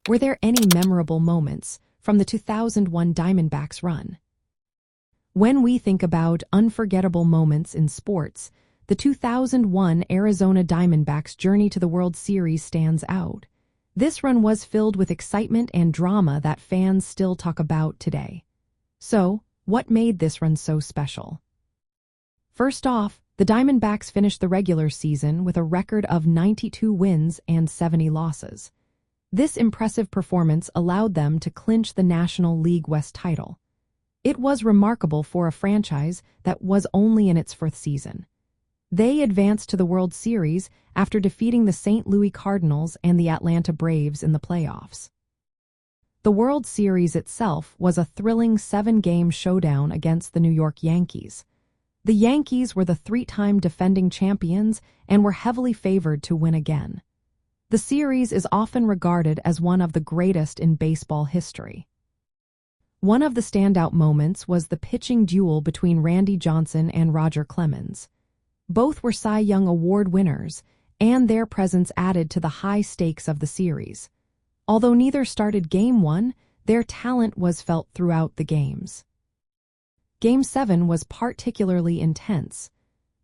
Were there any memorable moments from the 2001 Diamondbacks run? When we think about unforgettable moments in sports, the 2001 Arizona Diamondbacks journey to the World Series stands out. This run was filled with excitement and drama that fans still talk about today. So, what made this run so special? First off, the Diamondbacks finished the regular season with a record of 92 wins and 70 losses. This impressive performance allowed them to clinch the National League West title. It was remarkable for a franchise that was only in its fourth season. They advanced to the World Series after defeating the St. Louis Cardinals and the Atlanta Braves in the playoffs. The World Series itself was a thrilling 7-game showdown against the New York Yankees. The Yankees were the 3-time defending champions and were heavily favored to win again. The series is often regarded as one of the greatest in baseball history. One of the standout moments was the pitching duel between Randy Johnson and Roger Clemens. Both were Cy Young Award winners, and their presence added to the high stakes of the series. Although neither started Game 1, their talent was felt throughout the games. Game 7 was particularly intense.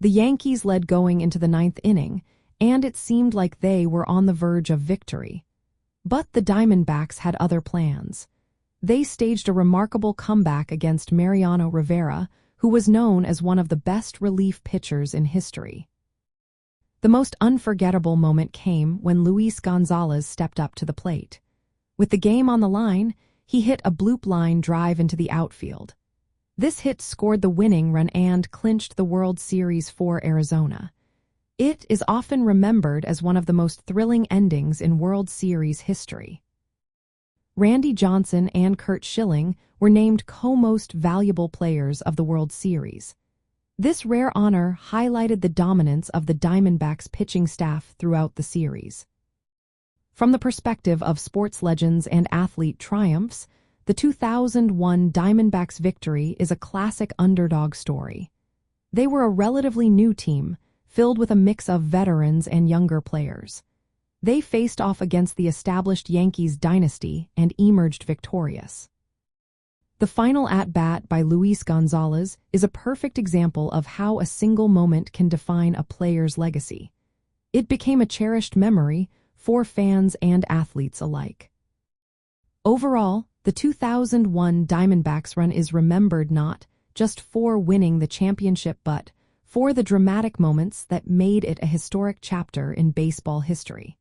The Yankees led going into the 9th inning, and it seemed like they were on the verge of victory. But the Diamondbacks had other plans. They staged a remarkable comeback against Mariano Rivera, who was known as one of the best relief pitchers in history. The most unforgettable moment came when Luis Gonzalez stepped up to the plate. With the game on the line, he hit a bloop line drive into the outfield. This hit scored the winning run and clinched the World Series for Arizona. It is often remembered as one of the most thrilling endings in World Series history. Randy Johnson and Curt Schilling were named co-most valuable players of the World Series. This rare honor highlighted the dominance of the Diamondbacks pitching staff throughout the series. From the perspective of sports legends and athlete triumphs, the 2001 Diamondbacks victory is a classic underdog story. They were a relatively new team, filled with a mix of veterans and younger players. They faced off against the established Yankees dynasty and emerged victorious. The final at-bat by Luis Gonzalez is a perfect example of how a single moment can define a player's legacy. It became a cherished memory for fans and athletes alike. Overall, the 2001 Diamondbacks run is remembered not just for winning the championship but for the dramatic moments that made it a historic chapter in baseball history.